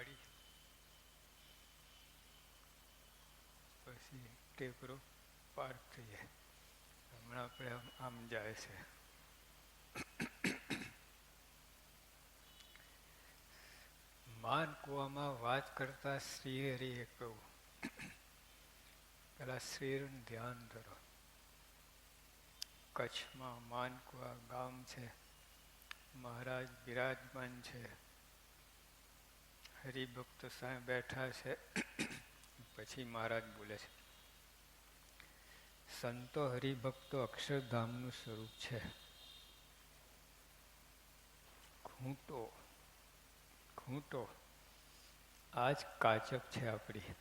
પાડી પછી ટેકરો પાર થઈ જાય. હમણાં આપણે આમ જાય છે. માનકુવામાં વાત કરતા શ્રી હરિએ કહ્યું, પેલા શ્રીનું ધ્યાન ધરો. કચ્છમાં માનકુવા ગામ છે, મહારાજ બિરાજમાન છે, હરિભક્તો સામે બેઠા છે. પછી મહારાજ બોલે છે, સંતો હરિભક્તો અક્ષરધામનું સ્વરૂપ છે. ઘૂંટો ઘૂંટો આ જ કાચક છે આપણી.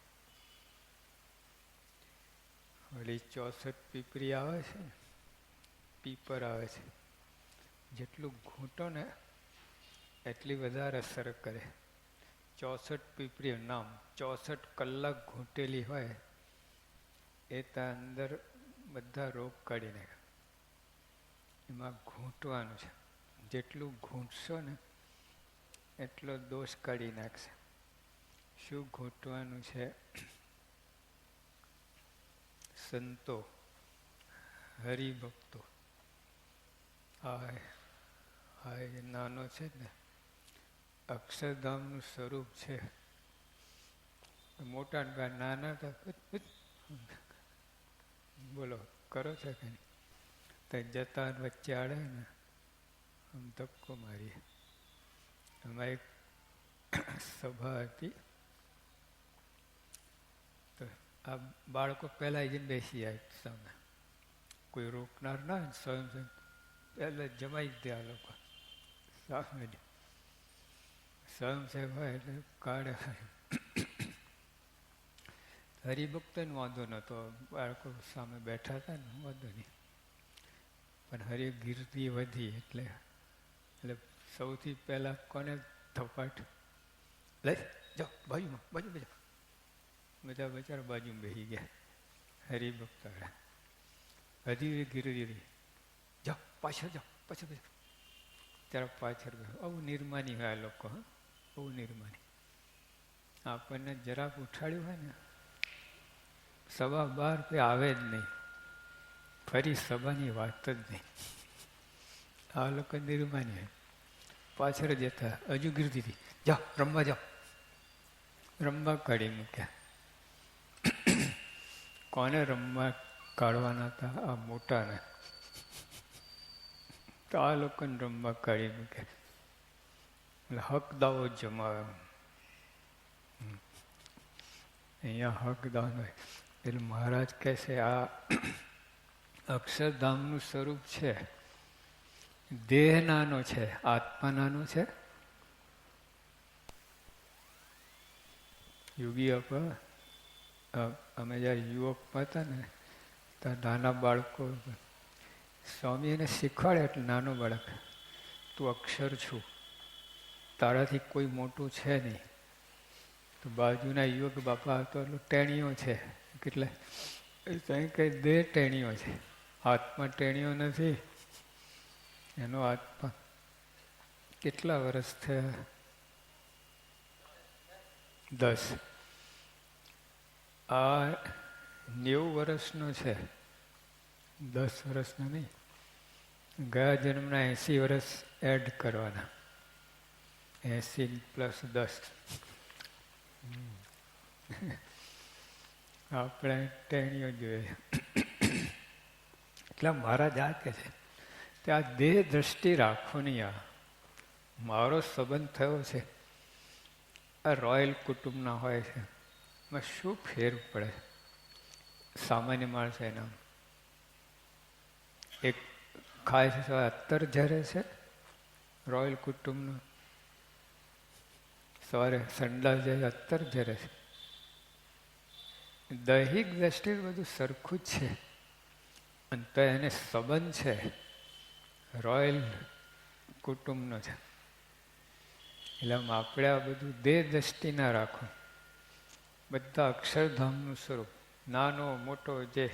વળી 64 પીપરી આવે છે ને, પીપર આવે છે, જેટલું ઘૂંટો ને એટલી વધારે અસર કરે. 64 પીપરી નામ 64 કલાક ઘૂંટેલી હોય એ ત્યાં અંદર બધા રોગ કાઢી નાખે. એમાં ઘૂંટવાનું છે, જેટલું ઘૂંટશો ને એટલો દોષ કાઢી નાખશે. શું ઘૂંટવાનું છે? સંતો હરિભક્તો. આ એ નાનો છે ને, અક્ષરધામનું સ્વરૂપ છે. મોટા નાના તો બોલો કરો છો કે નહીં? તો જતા વચ્ચે આડે ને આમ ધક્કો મારીએ. એમાં એક સભા હતી, તો આ બાળકો પહેલાં જઈને બેસી જાય સામે. કોઈ રોકનાર ના સ્વયં પહેલાં જમાઈ જ દે. આ લોકો સામે સ્વયંસેવક હોય એટલે કાઢે. હરિભક્તોને વાંધો નહોતો, બાળકો સામે બેઠા હતા ને વાંધો નહીં. પણ હરિગીર્દી વધી એટલે સૌથી પહેલાં કોને થપાટ લઈ જાઓ બાજુમાં, બાજુ જાઓ. બધા બચારા બાજુમાં બેસી ગયા. હરિભક્તો હજી ગીરી જાઓ, પાછળ જાઓ, પાછળ જાઓ. ત્યારે પાછળ ગયો. બહુ નિર્માની હોય આ લોકો. બહુ નિર્માની. આપણને જરાક ઉઠાડ્યું હોય ને, સભા બહાર કોઈ આવે જ નહીં, ફરી સભાની વાત જ નહીં. આ લોકો નિર્માની હોય. પાછળ જતા હજુ ગીરતી જાઓ, રમવા જાઓ. રમવા કાઢી મૂક્યા. કોને રમવા કાઢવાના હતા? આ મોટાને. તો આ લોકોને રમવા કાઢી મૂક્યા. એટલે હક દાવો જમાવે. અહીંયા હક દાન હોય એટલે મહારાજ કહે છે આ અક્ષરધામનું સ્વરૂપ છે. દેહ નાનો છે, આત્મા નાનો છે. યોગી અમે જ્યારે યુવકમાં હતા ને ત્યાં નાના બાળકો સ્વામી એને શીખવાડે. એટલે નાનો બાળક, તું અક્ષર છું, તારાથી કોઈ મોટું છે નહીં. તો બાજુના યુવક બાપા તો એટલું ટેણીઓ છે. કેટલે કંઈ કંઈ દેહ ટેણીઓ છે, આત્મા ટેણીઓ નથી. એનો આત્મા કેટલા વર્ષ થયા? 10. આ 90 વર્ષનો છે, 10 વર્ષનો નહીં. ગયા જન્મના 80 વર્ષ એડ કરવાના. 80 પ્લસ 10. આપણે ટેણીઓ જોઈએ. એટલે મહારાજ આ કહે છે કે આ દેહ દ્રષ્ટિ રાખો નહીં. આ મારો સંબંધ થયો છે, આ રોયલ કુટુંબના હોય છે, એમાં શું ફેર પડે સામાન્ય માણસ? એના એક ખાય છે, અત્તર ઝરે છે રોયલ કુટુંબનું. સવારે સંડાસ જાય અત્તર ઝરે છે. દૈહિક દ્રષ્ટિએ બધું સરખું જ છે. અને તો એને સંબંધ છે રોયલ કુટુંબનો છે. એટલે આપણે આ બધું દેહ દ્રષ્ટિ ના રાખો. બધા અક્ષરધામનું સ્વરૂપ, નાનો મોટો જે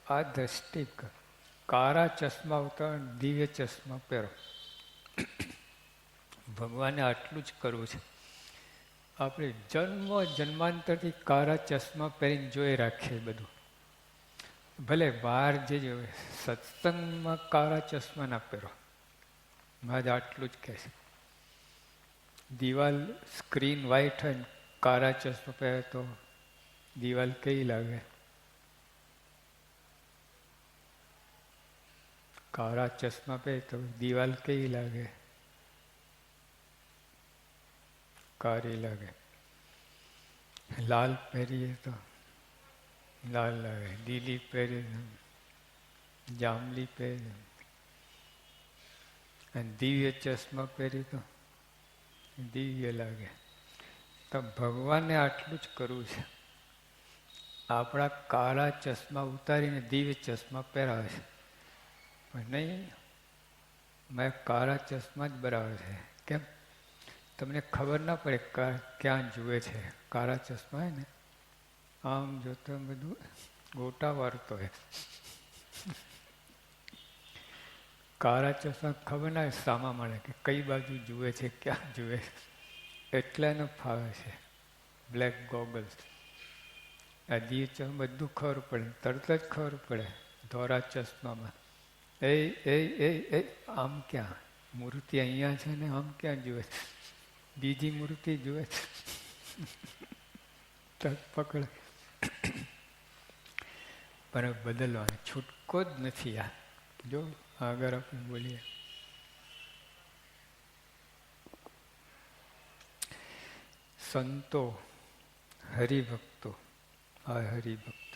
આ દ્રષ્ટિ. કાળા ચશ્મા ઉતાર, દિવ્ય ચશ્મા પહેરો. ભગવાને આટલું જ કરવું છે. આપણે જન્માંતરથી કાળા ચશ્મા પહેરીને જોઈ રાખીએ બધું. ભલે બહાર જે જોવે, સત્સંગમાં કાળા ચશ્મા ના પહેરો. મહારાજ આટલું જ કહે છે. દિવાલ સ્ક્રીન વ્હાઈટ હોય ને કાળા ચશ્મા પહેરે તો દિવાલ કેવી લાગે? કાળા ચશ્મા પહેરે તો દિવાલ કેવી લાગે? કાળી લાગે. લાલ પહેરીએ તો લાલ લાગે. લીલી પહેરીએ, જાંબલી પહેરીએ, અને દિવ્ય ચશ્મા પહેરી તો દિવ્ય લાગે. તો ભગવાને આટલું જ કરવું છે. આપણા કાળા ચશ્મા ઉતારીને દિવ્ય ચશ્મા પહેરાવે છે. પણ નહીં, મેં કાળા ચશ્મા જ બરાબર છે. કેમ? તમને ખબર ના પડે ક્યાં જુએ છે. કાળા ચશ્મા હોય ને, આમ જોતો બધું ગોટા વારતો હોય. કાળા ચશ્મા ખબર ના સામા મળે કે કઈ બાજુ જુએ છે, ક્યાં જુએ છે. એટલે એનો ફાવે છે બ્લેક ગોગલ્સ. આ દિવ્ય ચશ્મા બધું ખબર પડે, તરત જ ખબર પડે. ધોરા ચશ્મામાં એ આમ ક્યાં? મૂર્તિ અહીંયા છે ને આમ ક્યાં જુએ છે? બીજી મૂર્તિ જુએ છે. તરત પકડે. પણ બદલવાનો છૂટકો જ નથી. આ જો આગળ આપણે બોલીએ. સંતો, હરિભક્તો, આ હરિભક્ત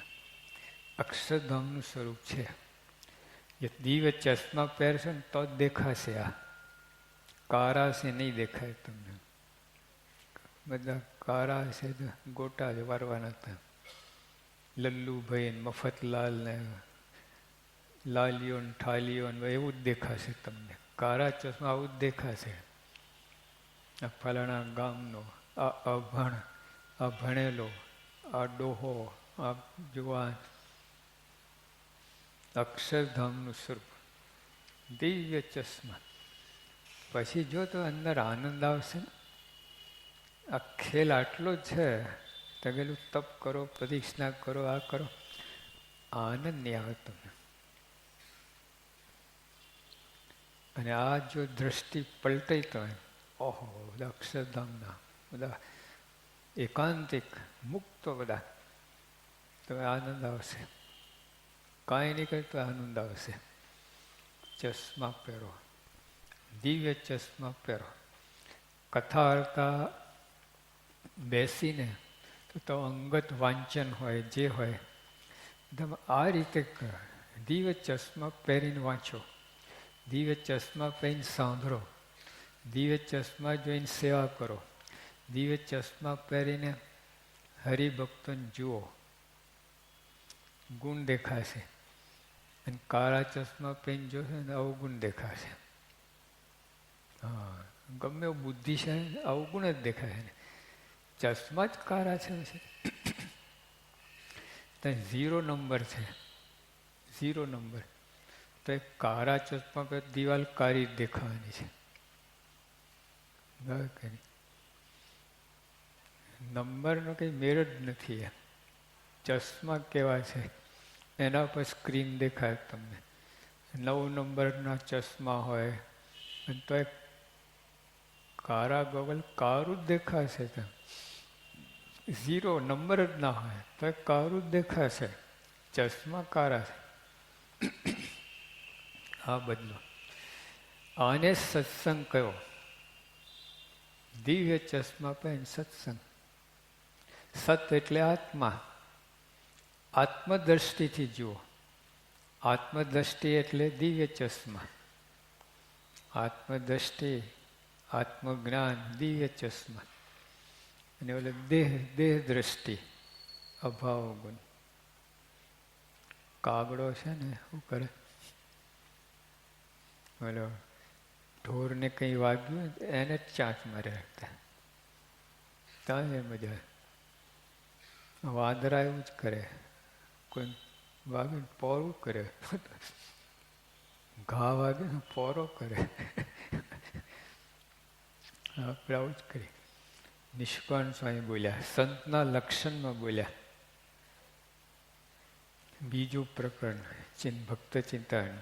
અક્ષરધામનું સ્વરૂપ છે. એ દિવ્ય ચશ્મા પહેરશે ને તો જ દેખાશે. આ કાળા છે નહીં દેખાય તમને. બધા કાળા છે તો ગોટા જ વારવાના હતા. લલ્લુભાઈ ને મફતલાલ ને લાલીઓ ને ઠાલીઓ ને એવું જ દેખાશે તમને. કાળા ચશ્મા આવું જ દેખાશે. આ ફલાણા ગામનો, આ અભણ, આ ભણેલો, આ ડોહો, આ જુવાન. અક્ષરધામનું સ્વરૂપ દિવ્ય ચશ્મા. પછી જો તો અંદર આનંદ આવશે. આ ખેલ આટલો જ છે. તગેલું તપ કરો, પ્રદક્ષિણા કરો, આ કરો, આનંદ નહીં આવે તમને. અને આ જો દ્રષ્ટિ પલટાઈ તો ઓહો, બધા અક્ષરધામના બધા એકાંતિક મુક્તો બધા, તો આનંદ આવશે. કાંઈ નહીં કરે તો આનંદ આવશે. ચશ્મા પહેરો, દિવ્ય ચશ્મા પહેરો. કથા વાર્તા બેસીને તો અંગત વાંચન હોય, જે હોય તમે આ રીતે કરો. દિવ્ય ચશ્મા પહેરીને વાંચો, દિવ્ય ચશ્મા પહેરીને સાંભળો, દિવ્ય ચશ્મા જોઈને સેવા કરો, દિવ્ય ચશ્મા પહેરીને હરિભક્તોને જુઓ, ગુણ દેખાશે. અને કાળા ચશ્મા પહેરીને જોશો ને અવગુણ દેખાશે. હા, ગમે એવું બુદ્ધિશાળી અવગુણ જ દેખાશે ને. ચશ્મા જ કાળા છે. ત્યાં 0 નંબર છે, 0 નંબર. તો એ કાળા ચશ્મા પર દિવાલ કાળી દેખાવાની છે. નંબરનો કંઈ મેળ જ નથી. ચશ્મા કેવા છે એના પર સ્ક્રીન દેખાય તમને. 9 નંબરના ચશ્મા હોય તો એક કાળા ગોગલ કાળું જ દેખાશે. 0 નંબર જ ના હોય તો કાળું જ દેખાશે. ચશ્મા કાળા છે. આ બદલો. આને સત્સંગ કયો. દિવ્ય ચશ્મા પહેરીને સત્સંગ. સત એટલે આત્મા. આત્મદ્રષ્ટિથી જુઓ. આત્મદ્રષ્ટિ એટલે દિવ્ય ચશ્મા. આત્મદ્રષ્ટિ, આત્મજ્ઞાન, દિવ્ય ચશ્મા. અને ઓલે દેહ દ્રષ્ટિ, અભાવ ગુણ. કાગડો છે ને શું કરે, બોલો ઢોરને કંઈ વાગ્યું એને જ ચાંચ મારે રાખતા. ત્યાં એ મજા. વાંદરા એવું જ કરે. કોઈ વાગે પોરું કરે, ઘા વાગે પોરો કરે. આપણે આવું જ કરીએ. નિષ્કાળ સ્વામી બોલ્યા, સંતના લક્ષણમાં બોલ્યા. બીજું પ્રકરણ ભક્ત ચિંતન,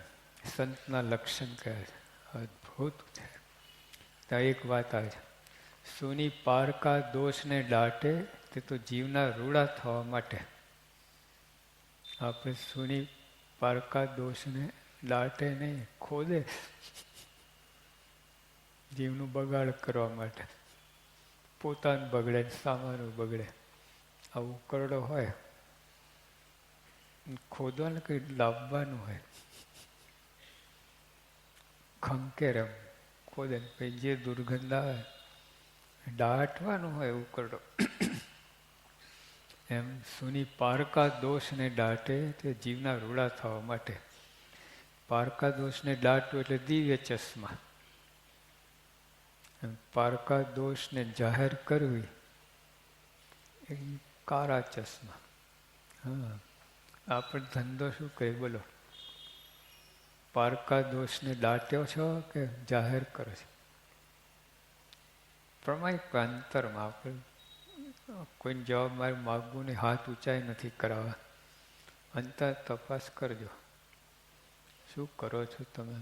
સંતના લક્ષણ કયા છે? અદ્ભુત છે. ત્યાં એક વાત આવે છે, સુની પારકા દોષને દાટે તે તો જીવના રૂડા થવા માટે. આપણે સુની પારકા દોષને દાટે નહીં, ખોદે, જીવનું બગાડ કરવા માટે. પોતાનું બગડે, સામાનું બગડે. આવું કરડો હોય, ખોદવાનું કંઈ લાવવાનું હોય, ખંકેર એમ ખોદે, પછી જે દુર્ગંધ આવે દાટવાનું હોય ઉકરડો. એમ સુની પારકા દોષને દાટે તે જીવના રૂડા થવા માટે. પારકા દોષને દાટવું એટલે દિવ્ય ચશ્મા. પારકા દોષને જાહેર કરવી એ કાળા ચશ્મા. હા, આપણે ધંધો શું કહે બોલો? પારકા દોષને દાટ્યો છો કે જાહેર કરો છો? પ્રમાણિક અંતરમાં આપણે કોઈને જવાબ મારે માગવું ને હાથ ઊંચાઈ નથી કરાવવા. અંતર તપાસ કરજો, શું કરો છો તમે?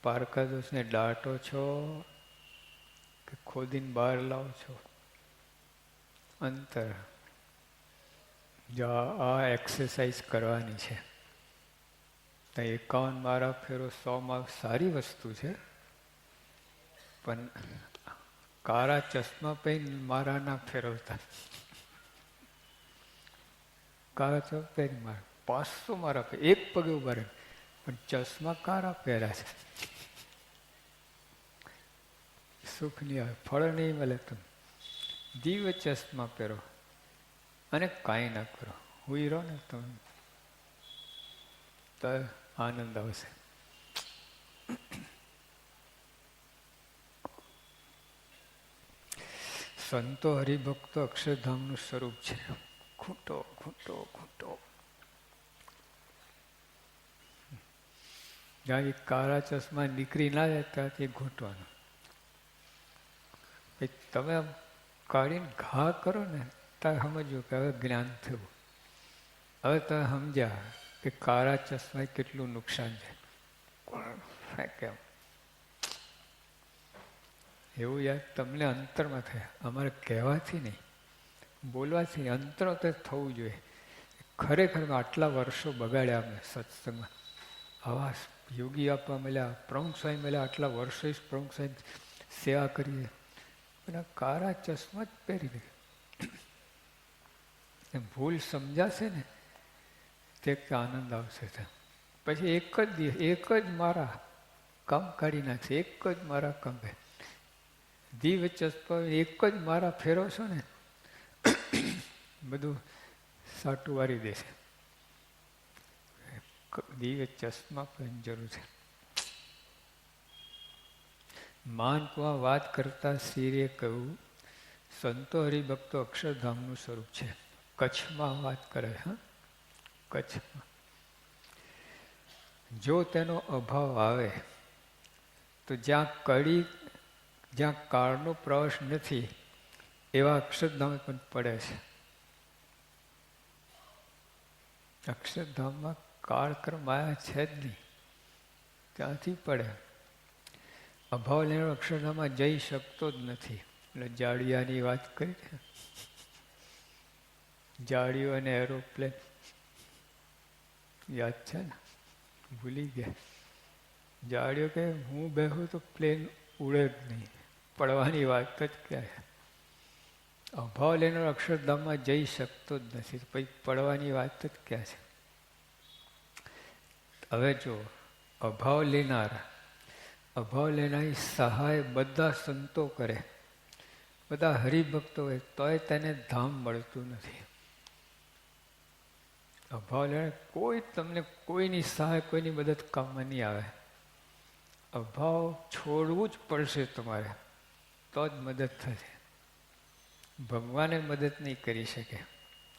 પારકા દોષને દાટો છો કે ખોદીને બહાર લાવો છો? અંતર. જો આ એક્સરસાઇઝ કરવાની છે. તો 51 મારા ફેરો 100 માં સારી વસ્તુ છે, પણ કાળા ચશ્મા પહેરીને મારા ના ફેરવતા. કાળા ચશ્મા પહેરી મારા 500 મારા એક પગે ઉભા રહે, પણ ચશ્મા કાળા પહેર્યા છે. સુખ નહીં આવે, ફળ નહીં મળે. તમે દિવ્ય ચશ્મા પહેરો અને કાંઈ ના કરો, હુઈ રહો ને તમે તો આનંદ આવશે. સંતો હરિભક્તો અક્ષરધામનું સ્વરૂપ છે. ખૂંટો ખૂંટો ખૂંટો. જ્યાં કાળા ચશ્મા નીકળી ના જાય ત્યાંથી ઘૂંટવાનું. તમે કાઢીને ઘા કરો ને ત્યારે સમજો કે હવે જ્ઞાન થયું. હવે તમે સમજ્યા કે કાળા ચશ્મા કેટલું નુકસાન છે. કેમ એવું યાદ તમને અંતરમાં થયા, અમારે કહેવાથી નહીં, બોલવાથી અંતર તો થવું જોઈએ. ખરેખર આટલા વર્ષો બગાડ્યા અમે સત્સંગમાં. આવા યોગી આપવા મળ્યા, પ્રમુખ સ્વામી મળ્યા, આટલા વર્ષો પ્રમુખ સ્વામી સેવા કરીએ, અને કાળા ચશ્મા જ પહેરી દે. ભૂલ સમજાશે ને તે આનંદ આવશે. પછી એક જ મારા કામ કાઢી નાખશે. એક જ મારા કામ દિવ્ય ચશ્મા એક જ મારા ફેરો છો ને બધું સાટું વારી દેશે. દિવ્ય ચશ્મા પણ જરૂર છે. માનકુમાં વાત કરતા શ્રીએ કહ્યું, સંતો હરિભક્તો અક્ષરધામનું સ્વરૂપ છે. કચ્છમાં વાત કરે. હા, કચ્છમાં જો તેનો અભાવ આવે તો જ્યાં કાળનો પ્રવેશ નથી એવા અક્ષરધામ પણ પડે છે. અક્ષરધામમાં કાળક્રમ માયા છે જ નહીં, ત્યાંથી પડે. અભાવ લેવાનો અક્ષરધામમાં જઈ શકતો જ નથી. એટલે જાડિયાની વાત કરી છે, જાડિયો અને એરોપ્લેન યાદ છે ને? ભૂલી ગયા. જાડિયો કે હું બેહું તો પ્લેન ઉડે જ નહીં, પડવાની વાત જ ક્યાં છે? અભાવ લેનાર અક્ષરધામમાં જઈ શકતો જ નથી, પછી પડવાની વાત જ ક્યાં છે? હવે જો અભાવ લેનારી સહાય બધા સંતો કરે, બધા હરિભક્તો હોય, તોય તેને ધામ મળતું નથી. અભાવ લેનાર કોઈ તમને કોઈની સહાય, કોઈની મદદ કામમાં નહીં આવે. અભાવ છોડવું જ પડશે તમારે, તો જ મદદ થશે. ભગવાને મદદ નહીં કરી શકે.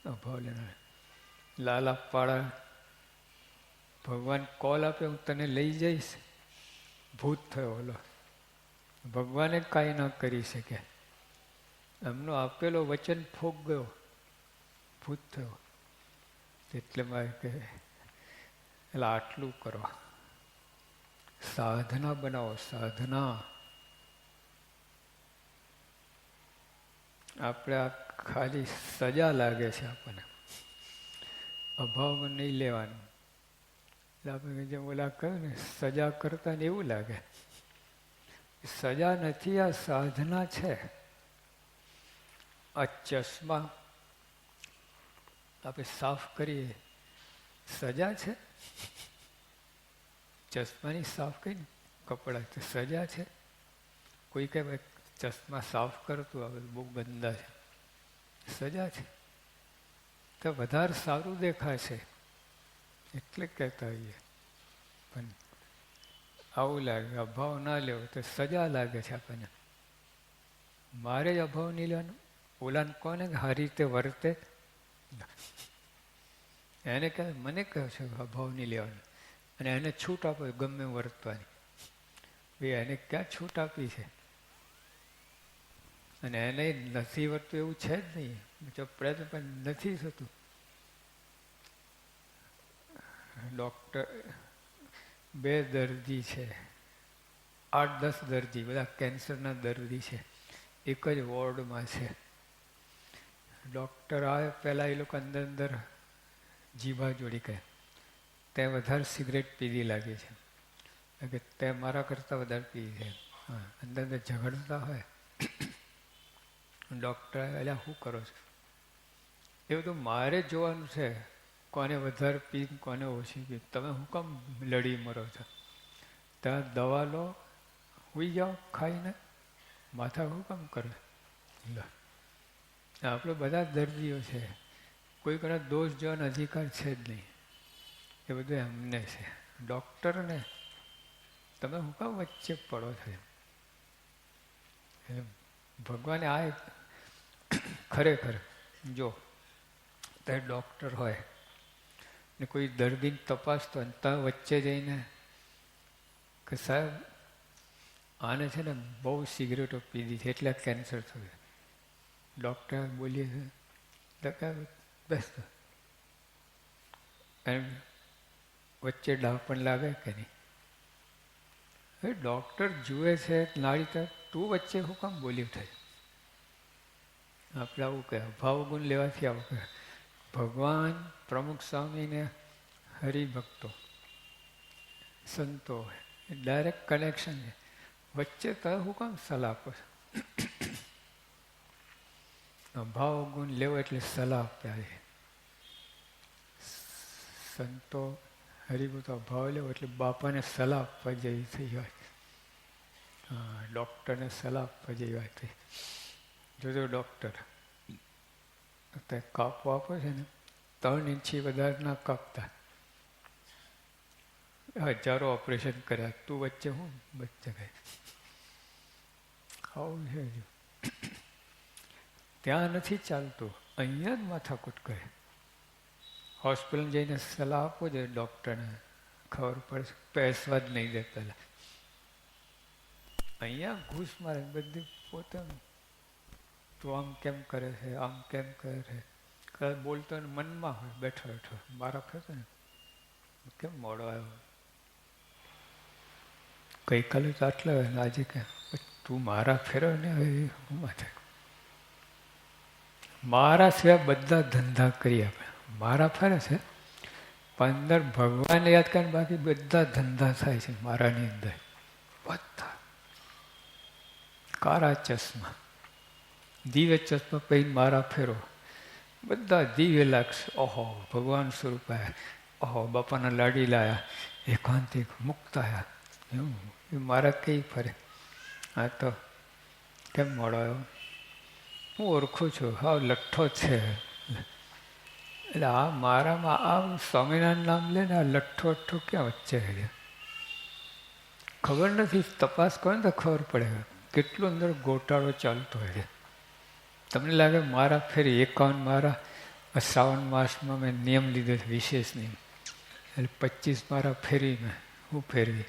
અભાવ લેનાર લાલા પાડા, ભગવાન કોલ આપે હું તને લઈ જઈશ, ભૂત થયો ઓલો, ભગવાને કાંઈ ના કરી શકે. એમનો આપેલો વચન ફોગ ગયો, ભૂત થયો. એટલે મારે કે એટલે આટલું કરો, સાધના બનાવો, સાધના. આપણે આ ખાલી સજા લાગે છે આપણને, અભાવમાં નહીં લેવાનું. એટલે આપણે જેમ ઓલા કહ્યું ને, સજા કરતા ને એવું લાગે. સજા નથી, આ સાધના છે. આ ચશ્મા આપણે સાફ કરીએ, સજા છે? ચશ્માની સાફ કરીને કપડા તો સજા છે? કોઈ કહે ભાઈ ચશ્મા સાફ કરતું આવે બહુ ગંદા છે, સજા છે? તો વધારે સારું દેખાય છે એટલે કહેતા હોઈએ. પણ આવું લાગે, અભાવ ના લેવો તો સજા લાગે છે આપણને. મારે જ અભાવ નહીં લેવાનો, ઓલાને કોને સારી રીતે વર્તે એને કહે, મને કહે છે અભાવ નહીં લેવાનો, અને એને છૂટ આપો ગમે વર્તવાની. ભાઈ એને ક્યાં છૂટ આપી છે? અને એને નથી વર્તું એવું છે જ નહીં. જો પ્રયત્ન પણ નથી થતું. ડૉક્ટર 2 દર્દી છે, 8-10 દર્દી, બધા કેન્સરના દર્દી છે, એક જ વોર્ડમાં છે. ડૉક્ટર આવે પહેલાં એ લોકો અંદર જીભા જોડી કહે, તે વધારે સિગરેટ પીધી લાગે છે, કે તે મારા કરતાં વધારે પી છે. હા, અંદર ઝઘડતા હોય. ડૉક્ટર એટલે શું કરો છો? એ બધું મારે જોવાનું છે, કોને વધારે પી કોને ઓછી પી. તમે શું કામ લડી મરો છો? ત્યાં દવા લો, સુઈ જાઓ ખાઈને, માથા શું કામ કરે? આપણે બધા દર્દીઓ છે, કોઈ કોને દોષ જોવાનો અધિકાર છે જ નહીં. એ બધું એમને છે. ડૉક્ટરને તમે શું કામ વચ્ચે પડો છો? ભગવાને આ ખરેખર જો તે ડૉક્ટર હોય ને કોઈ દર્દીને તપાસતો હોય, ત્યાં વચ્ચે જઈને કે સાહેબ આને છે ને બહુ સિગરેટો પીધી છે એટલે કેન્સર થયું. ડૉક્ટર બોલીએ છે બેસતો એમ વચ્ચે ડાવ પણ લાગે કે નહીં? એ ડૉક્ટર જુએ છે નાળી તરફ, તું વચ્ચે શું કામ બોલ્યું થાય? આપણે આવું કહે, ભાવગુણ લેવાથી આવું કહે. ભગવાન, પ્રમુખ સ્વામીને હરિભક્તો સંતો એ ડાયરેક્ટ કનેક્શન છે. વચ્ચે તમે શું કામ સલાહ આપો છો? ભાવ ગુણ લેવો એટલે સલાહ આપ્યા છે. સંતો હરિભક્તો ભાવ લેવો એટલે બાપાને સલાહ આપવા જેવી થઈ હોય. હા, ડૉક્ટરને સલાહ આપવા જેવી વાત થઈ. જોજો ડૉક્ટર તે કાપો આપો છે ને, 3 ઇંચથી વધારે ના કાપતા. હજારો ઓપરેશન કર્યા, તું વચ્ચે હું વચ્ચે ગઈ? આવું છે. ત્યાં નથી ચાલતું, અહીંયા જ માથાકૂટ કરે. હોસ્પિટલ જઈને સલાહ આપો જોઈએ ડૉક્ટરને, ખબર પડે. પૈસા જ નહીં દે પહેલાં. અહીંયા ઘૂસ મારે બધી પોતાનું. તું આમ કેમ કરે છે, આમ કેમ કરે છે? કદાચ બોલતો ને મનમાં હોય બેઠો બેઠો મારા ફેરતો ને કેમ મોડો આવ્યો? ગઈકાલે તો આટલા હોય ને આજે કે તું મારા ફેરવ ને હવે હું માથે. મારા સિવાય બધા ધંધા કરી આપે. મારા ફરે છે પણ અંદર ભગવાનને યાદ કરીને બાકી બધા ધંધા થાય છે મારાની અંદર. બધા કાળા ચશ્મા, દિવ્ય ચશ્મા પહેરીને મારા ફેરો, બધા દિવ્ય લાગશે. ઓહો ભગવાન સ્વરૂપ આવ્યા, ઓહો બાપાના લાડી લાયા, એકાંતિક મુક્ત આવ્યા. એવું એ મારા કઈ ફરે? હા તો કેમ મોડો આવ્યો? હું ઓળખું છું, હા લઠ્ઠો છે. એટલે આ મારામાં આ સ્વામિનારાયણ નામ લે ને આ લઠ્ઠો અઠ્ઠો ક્યાં વચ્ચે છે? ખબર નથી. તપાસ કરો ને તો ખબર પડે કેટલો અંદર ગોટાળો ચાલતો હોય છે. તમને લાગે મારા ફેરી 51 મારા શ્રાવણ માસમાં મેં નિયમ લીધો છે, વિશેષ નિયમ. એટલે 25 મારા ફેરી મેં હું ફેરવી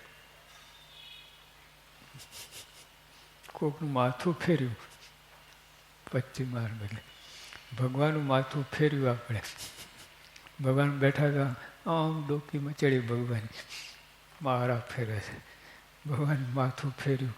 કોકનું માથું ફેર્યું પશ્ચિમાર બદલે ભગવાનનું માથું ફેર્યું આપણે. ભગવાન બેઠા હતા, આમ ડોકી મચડી ભગવાન મારા ફેરે છે. ભગવાન માથું ફેર્યું,